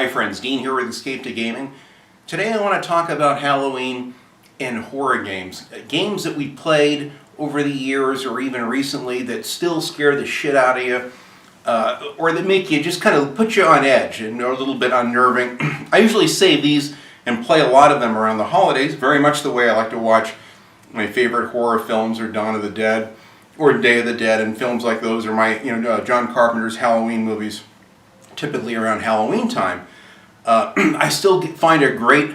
Hi friends, Dean here with Escape to Gaming. Today I want to talk about Halloween and horror games. Games that we played over the years or even recently that still scare the shit out of you or that make you just kind of put you on edge and are a little bit unnerving. I usually save these and play a lot of them around the holidays, very much the way I like to watch my favorite horror films or Dawn of the Dead or Day of the Dead, and films like those are my, John Carpenter's Halloween movies, typically around Halloween time. I still find a great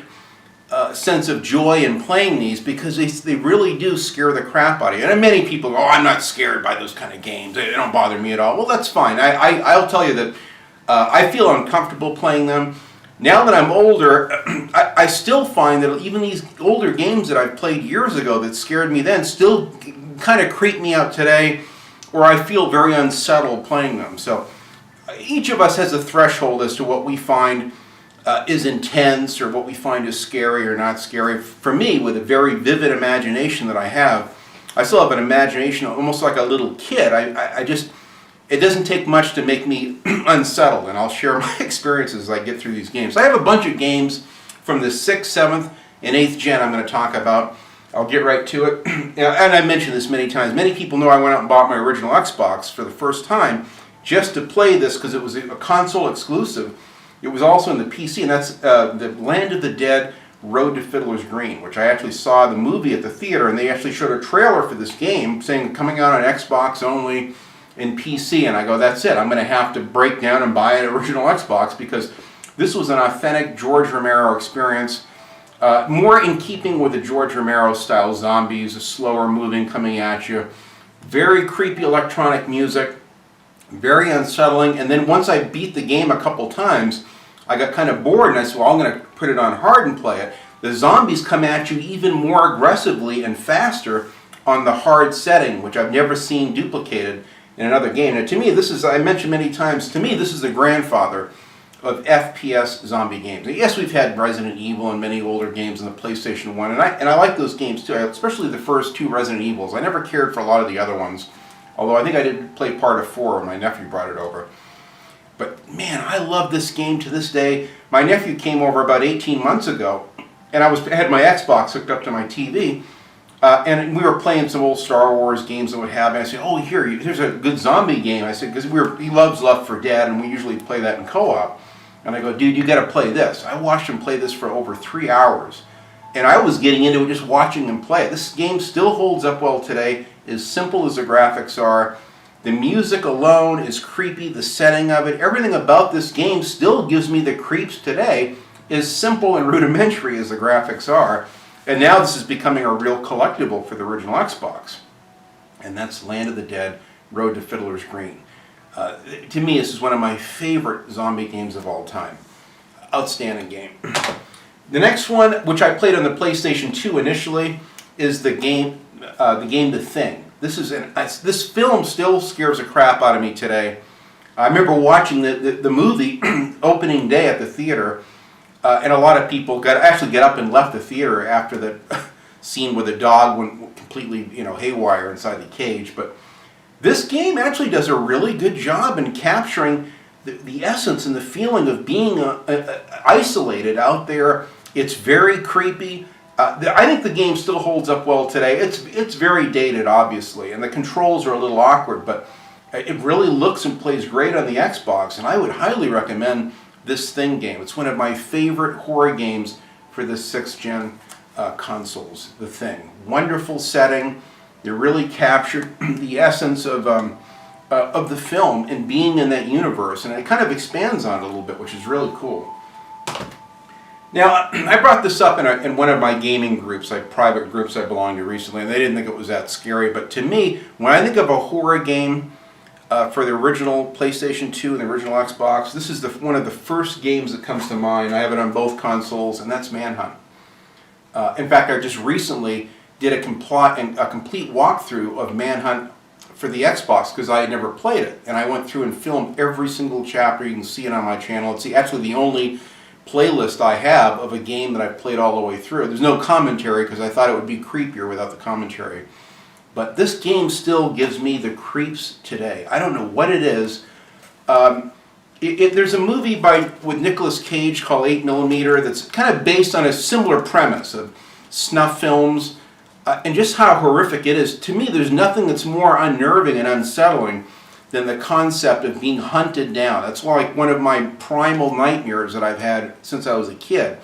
sense of joy in playing these because they really do scare the crap out of you. And many people go, oh, I'm not scared by those kind of games. They don't bother me at all. Well, that's fine. I'll tell you that I feel uncomfortable playing them. Now that I'm older, I still find that even these older games that I've played years ago that scared me then still kind of creep me out today, or I feel very unsettled playing them. So each of us has a threshold as to what we find is intense or what we find is scary or not scary. For me, with a very vivid imagination that I have, I still have an imagination almost like a little kid. It doesn't take much to make me unsettled, and I'll share my experiences as I get through these games. I have a bunch of games from the 6th, 7th, and 8th gen I'm going to talk about. I'll get right to it. And I mentioned this many times. Many people know I went out and bought my original Xbox for the first time just to play this because it was a console exclusive. It was also in the PC, and that's the Land of the Dead Road to Fiddler's Green, which I actually saw the movie at the theater, and they actually showed a trailer for this game saying coming out on Xbox only in PC, and I go, that's it. I'm going to have to break down and buy an original Xbox because this was an authentic George Romero experience. More in keeping with the George Romero style zombies, a slower moving coming at you, very creepy electronic music, very unsettling. And then once I beat the game a couple times, I got kind of bored and I said, well, I'm going to put it on hard and play it. The zombies come at you even more aggressively and faster on the hard setting, which I've never seen duplicated in another game. Now to me, this is, I mentioned many times, to me this is the grandfather of FPS zombie games. Yes, we've had Resident Evil and many older games on the PlayStation 1, and I like those games too, especially the first 2 Resident Evils. I never cared for a lot of the other ones, although I think I did play part of 4 when my nephew brought it over. But man, I love this game to this day. My nephew came over about 18 months ago, and I had my Xbox hooked up to my TV, and we were playing some old Star Wars games and what have you. I said, oh, here's a good zombie game. I said, because he loves Left 4 Dead, and we usually play that in co-op. And I go, dude, you got to play this. I watched him play this for over 3 hours. And I was getting into it just watching him play it. This game still holds up well today, as simple as the graphics are. The music alone is creepy, the setting of it, everything about this game still gives me the creeps today, as simple and rudimentary as the graphics are. And now this is becoming a real collectible for the original Xbox. And that's Land of the Dead, Road to Fiddler's Green. To me, this is one of my favorite zombie games of all time. Outstanding game. The next one, which I played on the PlayStation 2 initially, is the game The Thing. This film still scares the crap out of me today. I remember watching the movie opening day at the theater, and a lot of people actually get up and left the theater after the scene where the dog went completely haywire inside the cage. But this game actually does a really good job in capturing the essence and the feeling of being isolated out there. It's very creepy. I think the game still holds up well today. It's very dated, obviously, and the controls are a little awkward, but it really looks and plays great on the Xbox, and I would highly recommend this Thing game. It's one of my favorite horror games for the 6th gen consoles, The Thing. Wonderful setting. They really captured the essence of the film and being in that universe, and it kind of expands on it a little bit, which is really cool. Now, I brought this up in one of my gaming groups, like private groups I belonged to recently, and they didn't think it was that scary. But to me, when I think of a horror game for the original PlayStation 2 and the original Xbox, this is one of the first games that comes to mind. I have it on both consoles, and that's Manhunt. In fact, I just recently did a complete walkthrough of Manhunt for the Xbox because I had never played it. And I went through and filmed every single chapter. You can see it on my channel. It's actually the only playlist I have of a game that I've played all the way through. There's no commentary because I thought it would be creepier without the commentary. But this game still gives me the creeps today. I don't know what it is. There's a movie with Nicolas Cage called 8mm that's kind of based on a similar premise of snuff films, and just how horrific it is. To me, there's nothing that's more unnerving and unsettling than the concept of being hunted down. That's like one of my primal nightmares that I've had since I was a kid,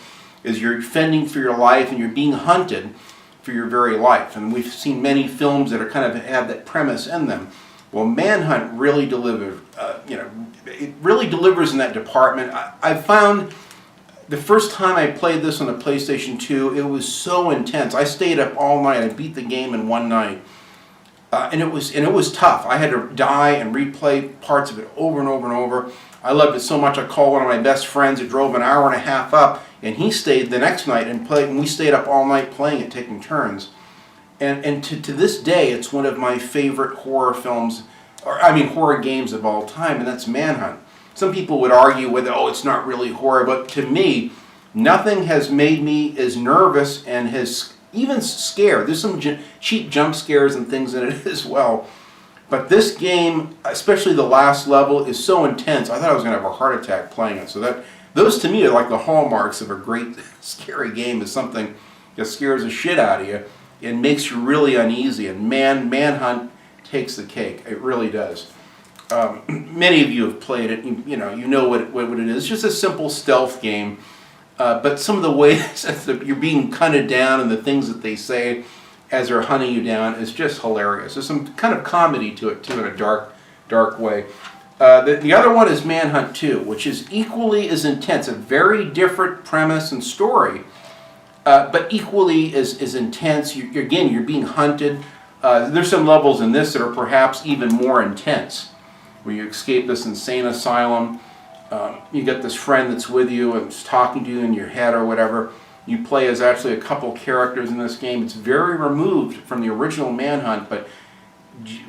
is you're fending for your life and you're being hunted for your very life. And we've seen many films that are kind of have that premise in them. Well, Manhunt really delivers. It really delivers in that department. I found the first time I played this on the PlayStation 2, it was so intense. I stayed up all night. I beat the game in one night, and it was tough. I had to die and replay parts of it over and over and over. I loved it so much. I called one of my best friends who drove an hour and a half up, and he stayed the next night and played. And we stayed up all night playing it, taking turns. And to this day, it's one of my favorite horror films, horror games of all time, and that's Manhunt. Some people would argue whether, it's not really horror, but to me, nothing has made me as nervous and has even scared. There's some cheap jump scares and things in it as well. But this game, especially the last level, is so intense. I thought I was going to have a heart attack playing it. So those to me are like the hallmarks of a great scary game, is something that scares the shit out of you and makes you really uneasy. And Manhunt takes the cake. It really does. Many of you have played it. You know what it is. It's just a simple stealth game. But some of the ways that you're being hunted down and the things that they say as they're hunting you down is just hilarious. There's some kind of comedy to it too, in a dark way. The other one is Manhunt 2, which is equally as intense. A very different premise and story, but equally as intense. You're being hunted. There's some levels in this that are perhaps even more intense, where you escape this insane asylum. You get this friend that's with you and is talking to you in your head or whatever. You play as actually a couple characters in this game. It's very removed from the original Manhunt, but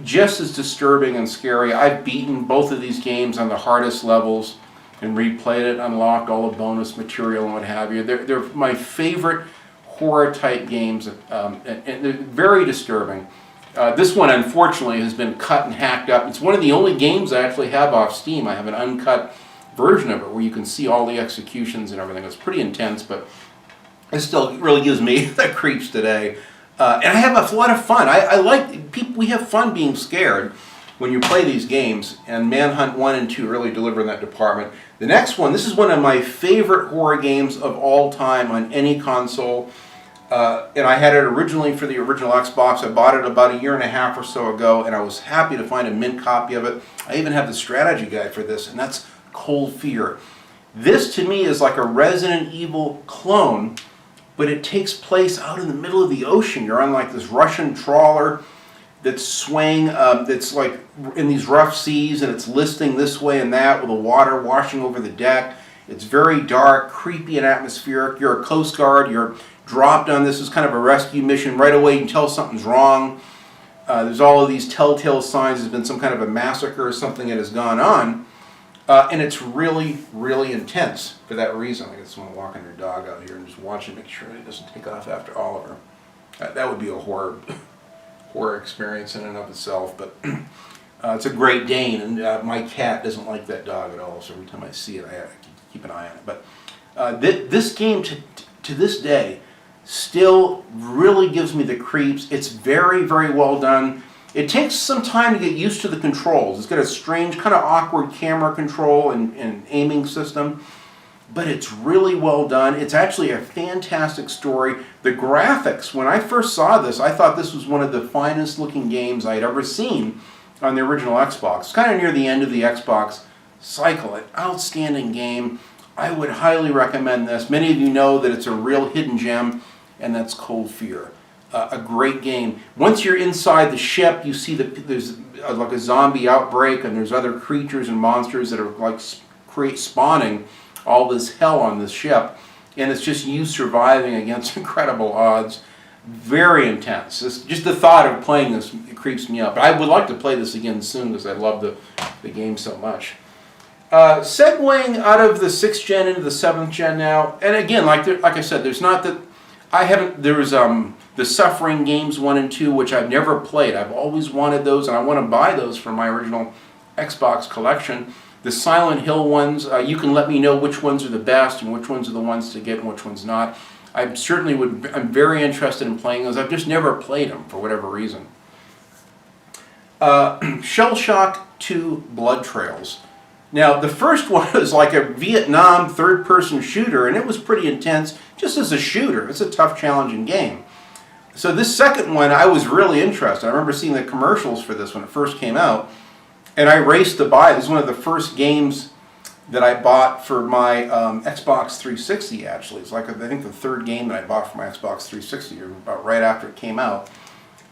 just as disturbing and scary. I've beaten both of these games on the hardest levels and replayed it, unlocked all the bonus material and what have you. They're my favorite horror type games, and they're very disturbing. This one, unfortunately, has been cut and hacked up. It's one of the only games I actually have off Steam. I have an uncut version of it where you can see all the executions and everything. It's pretty intense, but it still really gives me the creeps today. And I have a lot of fun. I like people. We have fun being scared when you play these games, and Manhunt 1 and 2 really deliver in that department. The next one, this is one of my favorite horror games of all time on any console. And I had it originally for the original Xbox. I bought it about a year and a half or so ago, and I was happy to find a mint copy of it. I even have the strategy guide for this, and that's Cold Fear. This, to me, is like a Resident Evil clone, but it takes place out in the middle of the ocean. You're on like this Russian trawler that's swaying, that's like in these rough seas, and it's listing this way and that with the water washing over the deck. It's very dark, creepy, and atmospheric. You're a Coast Guard. You're dropped on this as kind of a rescue mission. Right away you can tell something's wrong. There's all of these telltale signs. There's been some kind of a massacre or something that has gone on. And it's really, really intense for that reason. I get someone walking their dog out here and just watch it, make sure it doesn't take off after Oliver. That would be a horror experience in and of itself. But it's a Great Dane, and my cat doesn't like that dog at all. So every time I see it, I have to keep an eye on it. But this game, to this day, still really gives me the creeps. It's very, very well done. It takes some time to get used to the controls. It's got a strange, kind of awkward camera control and aiming system, but it's really well done. It's actually a fantastic story. The graphics, when I first saw this, I thought this was one of the finest looking games I'd ever seen on the original Xbox. It's kind of near the end of the Xbox cycle. An outstanding game. I would highly recommend this. Many of you know that it's a real hidden gem, and that's Cold Fear. A great game. Once you're inside the ship, you see that there's like a zombie outbreak, and there's other creatures and monsters that are like spawning all this hell on this ship, and it's just you surviving against incredible odds. Very intense. Just the thought of playing this, it creeps me out. But I would like to play this again soon because I love the game so much. Segueing out of the 6th gen into the 7th gen now, and again, like I said, there's not that I haven't. There's the Suffering games 1 and 2, which I've never played. I've always wanted those, and I want to buy those for my original Xbox collection. The Silent Hill ones, you can let me know which ones are the best and which ones are the ones to get and which ones not. I'm very interested in playing those. I've just never played them for whatever reason. Shell Shock 2 Blood Trails. Now, the first one was like a Vietnam third-person shooter, and it was pretty intense just as a shooter. It's a tough, challenging game. So this second one, I was really interested. I remember seeing the commercials for this when it first came out, and I raced to buy it. This was one of the first games that I bought for my Xbox 360, actually. It's like, I think, the third game that I bought for my Xbox 360, about right after it came out.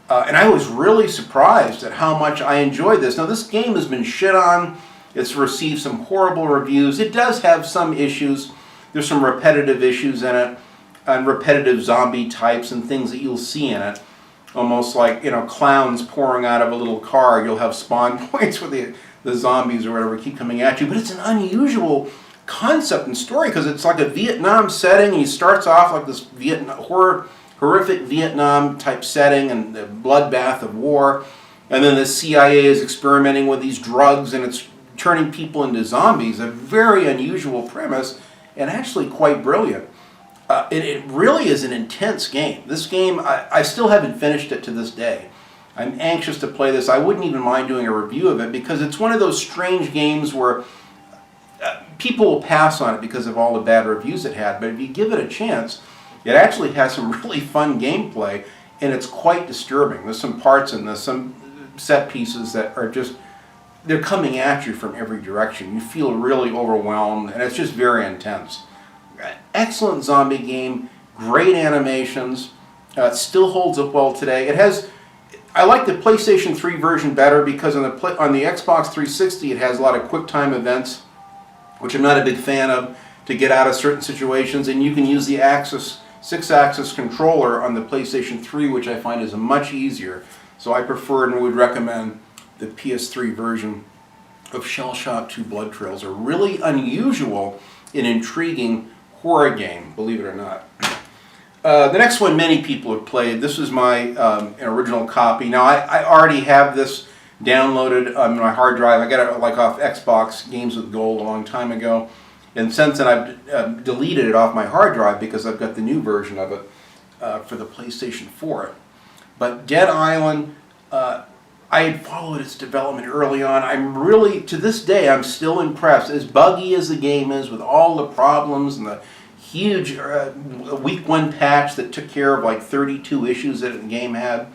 And I was really surprised at how much I enjoyed this. Now, this game has been shit on. It's received some horrible reviews. It does have some issues. There's some repetitive issues in it, and repetitive zombie types and things that you'll see in it. Almost like, clowns pouring out of a little car. You'll have spawn points where the zombies or whatever keep coming at you. But it's an unusual concept and story because it's like a Vietnam setting. And he starts off like this horrific Vietnam type setting and the bloodbath of war. And then the CIA is experimenting with these drugs and it's turning people into zombies. A very unusual premise and actually quite brilliant. It really is an intense game. This game, I still haven't finished it to this day. I'm anxious to play this. I wouldn't even mind doing a review of it because it's one of those strange games where people will pass on it because of all the bad reviews it had. But if you give it a chance, it actually has some really fun gameplay and it's quite disturbing. There's some parts in this, some set pieces that are just, they're coming at you from every direction. You feel really overwhelmed and it's just very intense. Excellent zombie game, great animations, it still holds up well today. I like the PlayStation 3 version better because on the Xbox 360 it has a lot of QuickTime events, which I'm not a big fan of, to get out of certain situations, and you can use the 6-axis controller on the PlayStation 3, which I find is much easier. So I prefer and would recommend the PS3 version of Shell Shock 2 Blood Trails. A really unusual and intriguing horror game, believe it or not. The next one many people have played. This is my original copy. Now I already have this downloaded on my hard drive. I got it like off Xbox Games with Gold a long time ago. And since then I've deleted it off my hard drive because I've got the new version of it for the PlayStation 4. But Dead Island, I had followed its development early on. I'm really, to this day, I'm still impressed. As buggy as the game is with all the problems and the huge week 1 patch that took care of like 32 issues that the game had,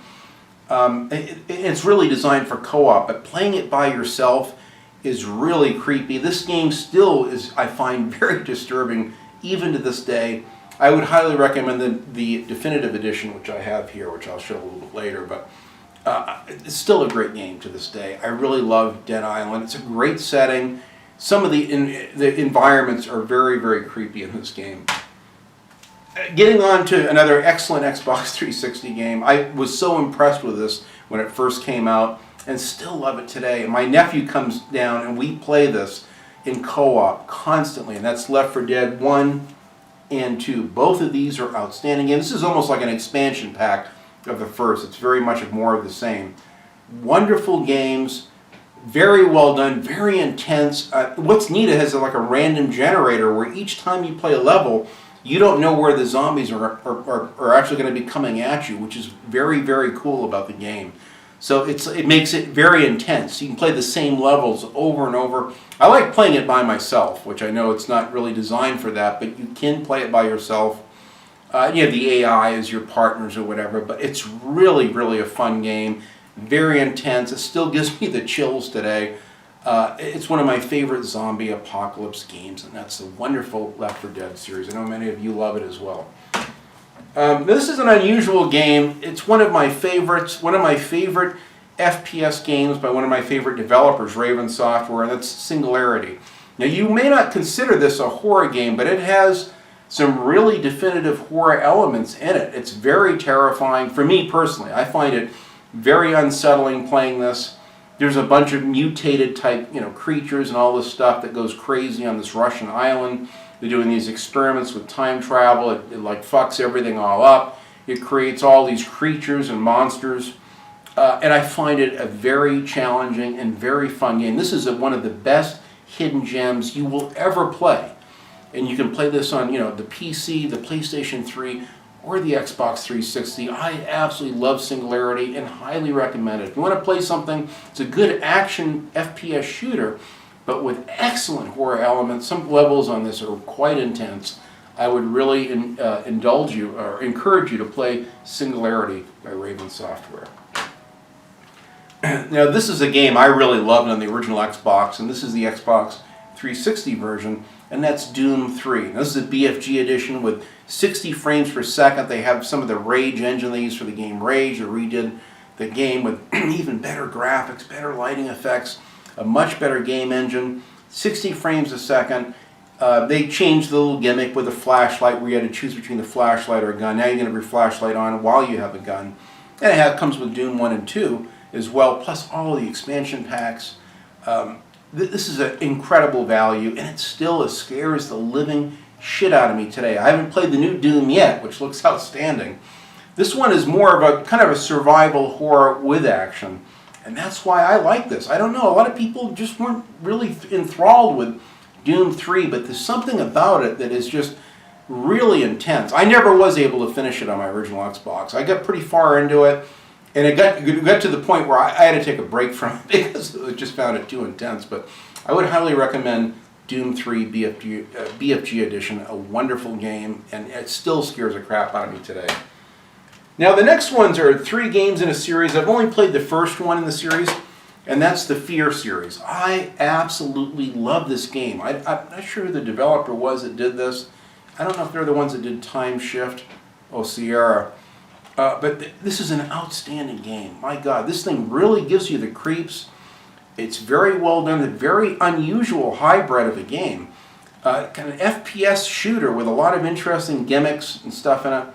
it's really designed for co-op, but playing it by yourself is really creepy. This game still is, I find, very disturbing even to this day. I would highly recommend the definitive edition, which I have here, which I'll show a little bit later, but it's still a great game to this day. I really love Dead Island. It's a great setting. Some of the environments are very, very creepy in this game. Getting on to another excellent Xbox 360 game. I was so impressed with this when it first came out and still love it today. And my nephew comes down and we play this in co-op constantly, and that's Left 4 Dead 1 and 2. Both of these are outstanding games. This is almost like an expansion pack of the first. It's very much more of the same. Wonderful games, very well done, very intense. What's neat, it has like a random generator where each time you play a level, you don't know where the zombies are actually going to be coming at you, which is very, very cool about the game. So it makes it very intense. You can play the same levels over and over. I like playing it by myself, which I know it's not really designed for that, but you can play it by yourself. You have the AI as your partners or whatever, but it's really, really a fun game. Very intense. It still gives me the chills today. It's one of my favorite zombie apocalypse games, and that's the wonderful Left 4 Dead series. I know many of you love it as well. This is an unusual game. It's one of my favorites, one of my favorite FPS games by one of my favorite developers, Raven Software, and that's Singularity. Now, you may not consider this a horror game, but it has some really definitive horror elements in it. It's very terrifying. For me personally, I find it very unsettling playing this. There's a bunch of mutated type, creatures and all this stuff that goes crazy on this Russian island. They're doing these experiments with time travel. It like fucks everything all up. It creates all these creatures and monsters. And I find it a very challenging and very fun game. This is one of the best hidden gems you will ever play. And you can play this on, the PC, the PlayStation 3, or the Xbox 360. I absolutely love Singularity and highly recommend it. If you want to play something, it's a good action FPS shooter, but with excellent horror elements. Some levels on this are quite intense. I would really indulge you or encourage you to play Singularity by Raven Software. Now, this is a game I really loved on the original Xbox, and this is the Xbox 360 version, and that's Doom 3. Now, this is a BFG edition with 60 frames per second. They have some of the Rage engine they used for the game Rage. They redid the game with even better graphics, better lighting effects, a much better game engine, 60 frames a second. They changed the little gimmick with a flashlight where you had to choose between the flashlight or a gun. Now you can have your flashlight on while you have a gun. And it comes with Doom 1 and 2 as well, plus all of the expansion packs. This is an incredible value, and it still scares the living shit out of me today. I haven't played the new Doom yet, which looks outstanding. This one is more of a kind of a survival horror with action, and that's why I like this. I don't know, a lot of people just weren't really enthralled with Doom 3, but there's something about it that is just really intense. I never was able to finish it on my original Xbox. I got pretty far into it, and it got to the point where I had to take a break from it because I just found it too intense. But I would highly recommend Doom 3 BFG Edition, a wonderful game, and it still scares the crap out of me today. Now, the next ones are 3 games in a series. I've only played the first one in the series, and that's the Fear series. I absolutely love this game. I'm not sure who the developer was that did this. I don't know if they're the ones that did Time Shift or Sierra. But this is an outstanding game. My God, this thing really gives you the creeps. It's very well done, a very unusual hybrid of a game. Kind of an FPS shooter with a lot of interesting gimmicks and stuff in it,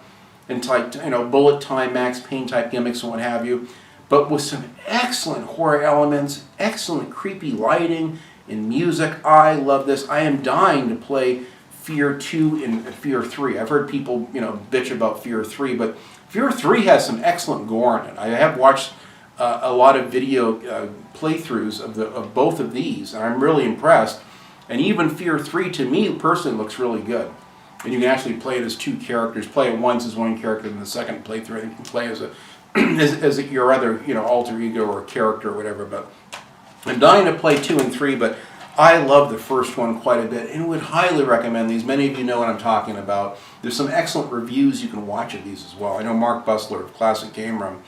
and bullet time, max pain type gimmicks and what have you. But with some excellent horror elements, excellent creepy lighting and music. I love this. I am dying to play Fear 2 and Fear 3. I've heard people, bitch about Fear 3, but Fear 3 has some excellent gore in it. I have watched a lot of video playthroughs of both of these, and I'm really impressed. And even Fear 3, to me personally, looks really good. And you can actually play it as 2 characters. Play it once as one character, and the second playthrough you can play as your other alter ego or character or whatever. But I'm dying to play 2 and 3, but I love the first one quite a bit and would highly recommend these. Many of you know what I'm talking about. There's some excellent reviews you can watch of these as well. I know Mark Bussler of Classic Game Room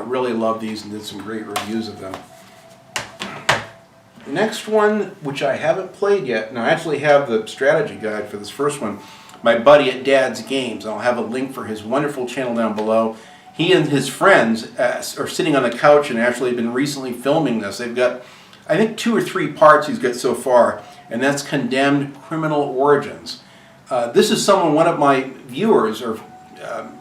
really loved these and did some great reviews of them. The next one, which I haven't played yet, and I actually have the strategy guide for this first one, my buddy at Dad's Games. I'll have a link for his wonderful channel down below. He and his friends are sitting on the couch and actually been recently filming this. They've got, I think, 2 or 3 parts he's got so far, and that's Condemned Criminal Origins. This is one of my viewers or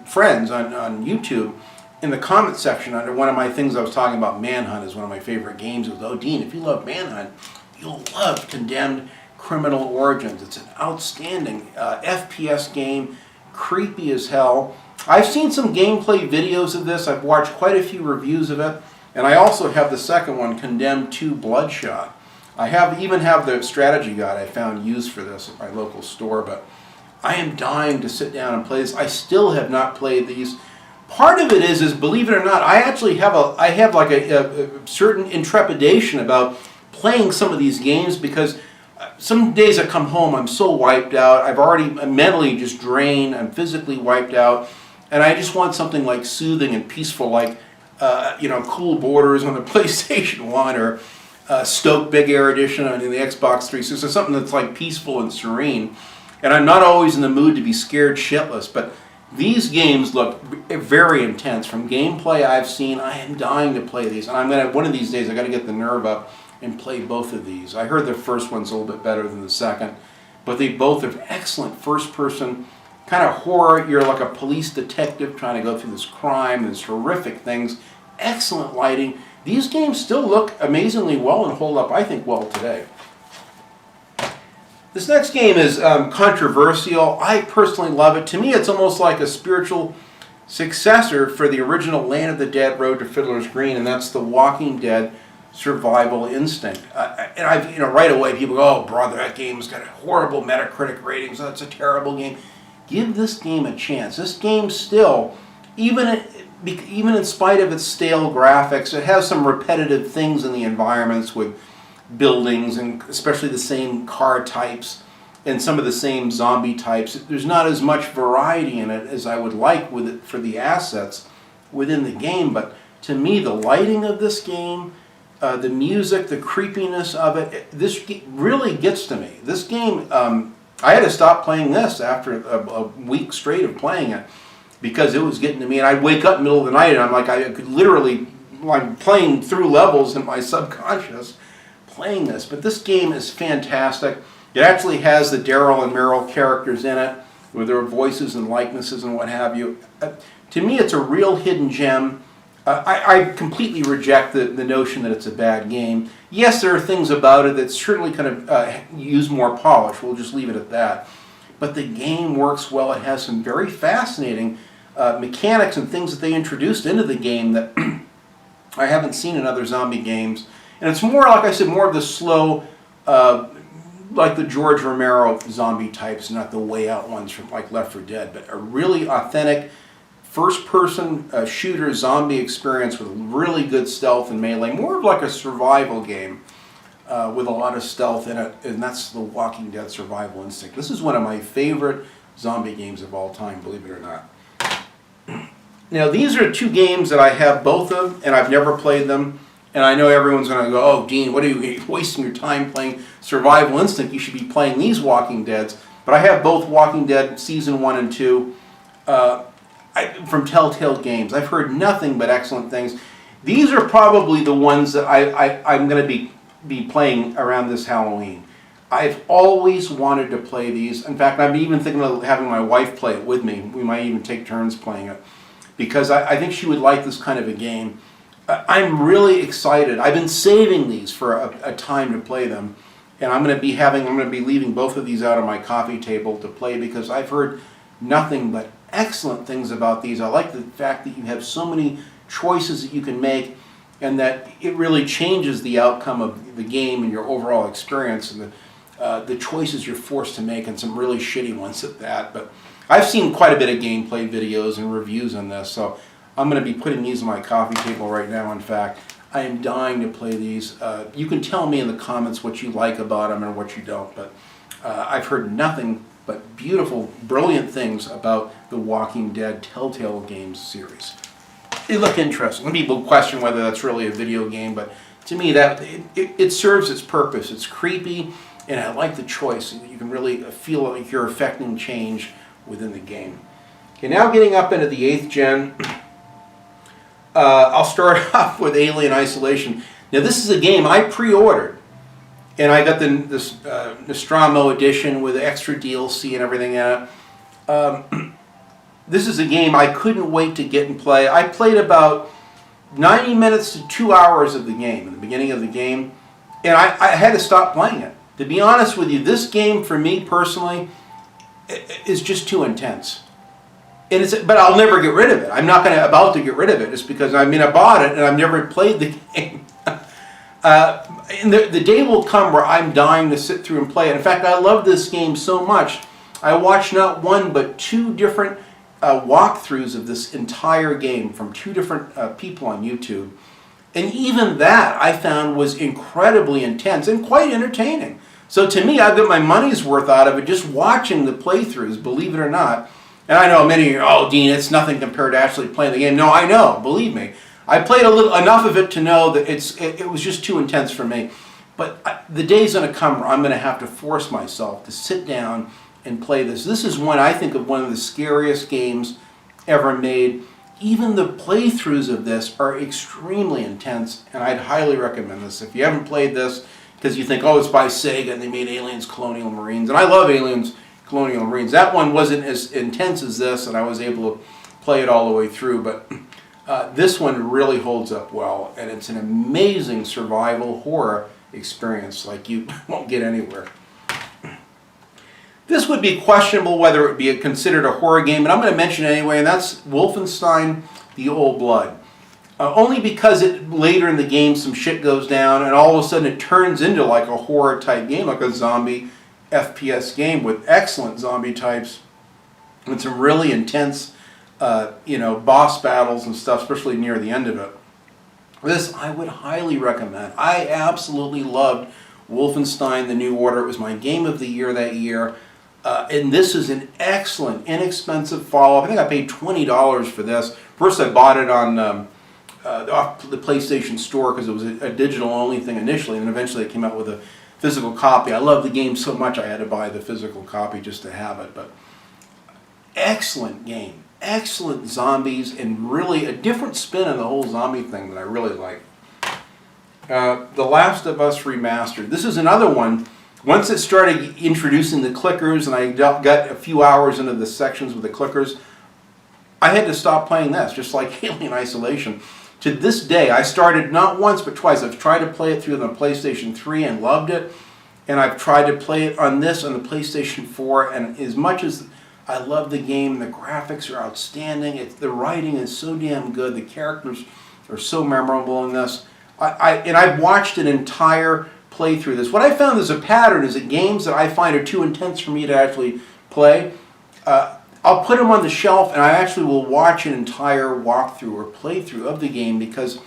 friends on YouTube, in the comment section under one of my things I was talking about, Manhunt is one of my favorite games. It was, oh, Dean, if you love Manhunt, you'll love Condemned Criminal Origins. It's an outstanding FPS game, creepy as hell. I've seen some gameplay videos of this. I've watched quite a few reviews of it. And I also have the second one, Condemned 2 Bloodshot. I even have the strategy guide I found used for this at my local store, but I am dying to sit down and play this. I still have not played these. Part of it is believe it or not, I actually have a certain intrepidation about playing some of these games because some days I come home, I'm so wiped out. I'm mentally just drained. I'm physically wiped out, and I just want something like soothing and peaceful, like Cool Borders on the PlayStation 1 or Stoke Big Air Edition on the Xbox 360. So something that's like peaceful and serene. And I'm not always in the mood to be scared shitless, but these games look very intense. From gameplay I've seen, I am dying to play these. And one of these days, I got to get the nerve up and play both of these. I heard the first one's a little bit better than the second, but they both have excellent first-person kind of horror. You're like a police detective trying to go through this crime, these horrific things. Excellent lighting. These games still look amazingly well and hold up, I think, well today. This next game is controversial. I personally love it. To me, it's almost like a spiritual successor for the original Land of the Dead, Road to Fiddler's Green, and that's The Walking Dead survival instinct. And I've, right away people go, oh brother, that game's got horrible Metacritic ratings, that's a terrible game. Give this game a chance. This game still, even in spite of its stale graphics, it has some repetitive things in the environments with buildings and especially the same car types and some of the same zombie types. There's not as much variety in it as I would like with it for the assets within the game, but to me the lighting of this game, the music, the creepiness of it, this really gets to me. This game, I had to stop playing this after a week straight of playing it because it was getting to me, and I'd wake up in the middle of the night and I'm like, I could literally, I'm playing through levels in my subconscious playing this. But this game is fantastic. It actually has the Daryl and Meryl characters in it with their voices and likenesses and what have you. To me, it's a real hidden gem. I completely reject the notion that it's a bad game. Yes, there are things about it that certainly kind of use more polish. We'll just leave it at that. But the game works well. It has some very fascinating mechanics and things that they introduced into the game that I haven't seen in other zombie games. And it's more, like I said, more of the slow, like the George Romero zombie types, not the way out ones from like Left 4 Dead, but a really authentic first-person shooter zombie experience with really good stealth and melee, more of like a survival game with a lot of stealth in it, and that's the Walking Dead Survival Instinct. This is one of my favorite zombie games of all time, believe it or not. Now, these are two games that I have both of, and I've never played them, and I know everyone's going to go, oh, Dean, what are you wasting your time playing Survival Instinct? You should be playing these Walking Deads. But I have both Walking Dead Season 1 and 2. From Telltale Games. I've heard nothing but excellent things. These are probably the ones that I'm going to be playing around this Halloween. I've always wanted to play these. In fact, I'm even thinking of having my wife play it with me. We might even take turns playing it because I think she would like this kind of a game. I'm really excited. I've been saving these for a time to play them, and I'm going to be leaving both of these out on my coffee table to play because I've heard nothing but excellent things about these. I like the fact that you have so many choices that you can make and that it really changes the outcome of the game and your overall experience and the choices you're forced to make, and some really shitty ones at that. But I've seen quite a bit of gameplay videos and reviews on this, so I'm going to be putting these on my coffee table right now. In fact, I am dying to play these. You can tell me in the comments what you like about them and what you don't, but I've heard nothing but beautiful, brilliant things about the Walking Dead Telltale Games series. They look interesting. Some people question whether that's really a video game, but to me that it serves its purpose. It's creepy, and I like the choice. You can really feel like you're affecting change within the game. Okay, now getting up into the 8th gen, I'll start off with Alien Isolation. Now this is a game I pre-ordered. And I got this Nostromo edition with extra DLC and everything in it. This is a game I couldn't wait to get and play. I played about 90 minutes to 2 hours of the game, in the beginning of the game, and I had to stop playing it. To be honest with you, this game for me personally is just too intense. But I'll never get rid of it. I'm not about to get rid of it just because I bought it and I've never played the game. And the day will come where I'm dying to sit through and play it. In fact, I love this game so much, I watched not one but 2 different walkthroughs of this entire game from 2 different people on YouTube. And even that I found was incredibly intense and quite entertaining. So to me, I've got my money's worth out of it just watching the playthroughs, believe it or not. And I know many of you are, oh, Dean, it's nothing compared to actually playing the game. No, I know, believe me. I played enough of it to know that it was just too intense for me. But the day's going to come where I'm going to have to force myself to sit down and play this. This is one I think of one of the scariest games ever made. Even the playthroughs of this are extremely intense, and I'd highly recommend this. If you haven't played this, because you think, oh, it's by Sega and they made Aliens Colonial Marines, and I love Aliens Colonial Marines. That one wasn't as intense as this, and I was able to play it all the way through, but this one really holds up well, and it's an amazing survival horror experience like you won't get anywhere. This would be questionable whether it would be considered a horror game, and I'm going to mention it anyway, and that's Wolfenstein: The Old Blood. Only because later in the game some shit goes down and all of a sudden it turns into like a horror type game, like a zombie FPS game with excellent zombie types and some really intense boss battles and stuff, especially near the end of it. This I would highly recommend. I absolutely loved Wolfenstein: The New Order. It was my game of the year that year. And this is an excellent, inexpensive follow-up. I think I paid $20 for this. First I bought it on off the PlayStation Store because it was a digital-only thing initially, and then eventually it came out with a physical copy. I love the game so much I had to buy the physical copy just to have it. But excellent game. Excellent zombies, and really a different spin on the whole zombie thing that I really like. The Last of Us Remastered. This is another one. Once it started introducing the clickers and I got a few hours into the sections with the clickers, I had to stop playing this, just like Alien Isolation. To this day, I started not once but twice. I've tried to play it through the PlayStation 3 and loved it, and I've tried to play it on the PlayStation 4, and as much as I love the game, the graphics are outstanding, the writing is so damn good, the characters are so memorable in this. I've watched an entire playthrough of this. What I found is a pattern is that games that I find are too intense for me to actually play, I'll put them on the shelf and I actually will watch an entire walkthrough or playthrough of the game because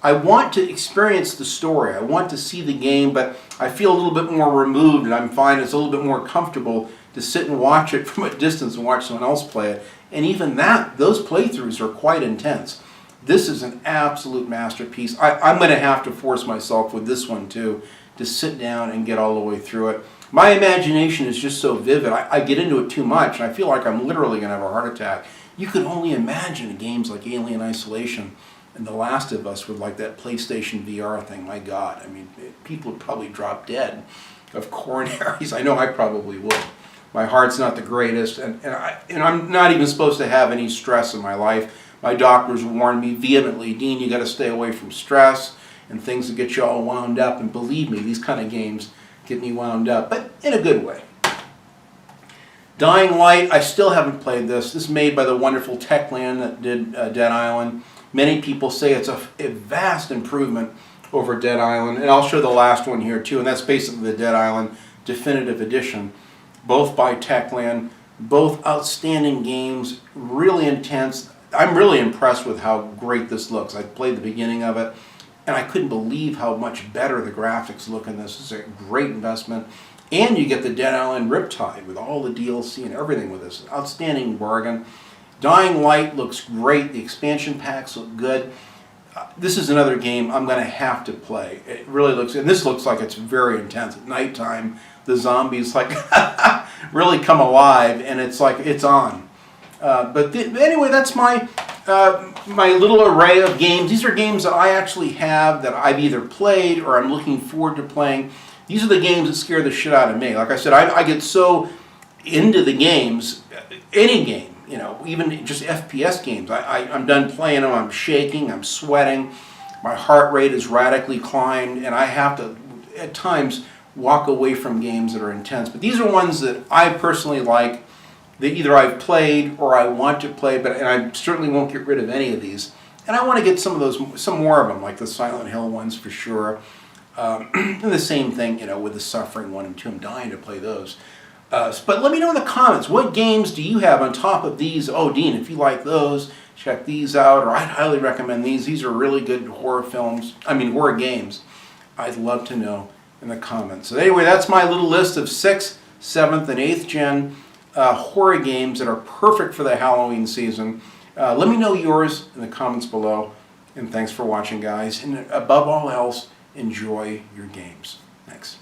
I want to experience the story. I want to see the game, but I feel a little bit more removed, and I'm finding it's a little bit more comfortable to sit and watch it from a distance and watch someone else play it. And even those playthroughs are quite intense. This is an absolute masterpiece. I'm going to have to force myself with this one too, to sit down and get all the way through it. My imagination is just so vivid. I get into it too much, and I feel like I'm literally going to have a heart attack. You could only imagine games like Alien Isolation and The Last of Us with like that PlayStation VR thing. My God, I mean, people would probably drop dead of coronaries. I know I probably would. My heart's not the greatest, and I'm not even supposed to have any stress in my life. My doctors warned me vehemently, Dean, you got to stay away from stress and things that get you all wound up. And believe me, these kind of games get me wound up, but in a good way. Dying Light, I still haven't played this. This is made by the wonderful Techland that did Dead Island. Many people say it's a vast improvement over Dead Island, and I'll show the last one here too, and that's basically the Dead Island Definitive Edition. Both by Techland, both outstanding games, really intense. I'm really impressed with how great this looks. I played the beginning of it, and I couldn't believe how much better the graphics look in this. It's a great investment. And you get the Dead Island Riptide with all the DLC and everything with this. Outstanding bargain. Dying Light looks great. The expansion packs look good. This is another game I'm going to have to play. It really looks, and this looks like it's very intense. At nighttime, the zombies like really come alive, and it's like it's on. Anyway, that's my little array of games. These are games that I actually have that I've either played or I'm looking forward to playing. These are the games that scare the shit out of me. Like I said, I get so into the games, any game, even just FPS games. I'm done playing them, I'm shaking, I'm sweating, my heart rate is radically climbed, and I have to, at times, walk away from games that are intense. But these are ones that I personally like, that either I've played or I want to play, and I certainly won't get rid of any of these. And I want to get some more of them, like the Silent Hill ones for sure. And the same thing, with the Suffering 1 and 2. I'm dying to play those. But let me know in the comments, what games do you have on top of these? Oh, Dean, if you like those, check these out, or I'd highly recommend these. These are really good horror games. I'd love to know in the comments. So anyway, that's my little list of 6th, 7th, and 8th gen horror games that are perfect for the Halloween season. Let me know yours in the comments below. And thanks for watching, guys. And above all else, enjoy your games. Thanks.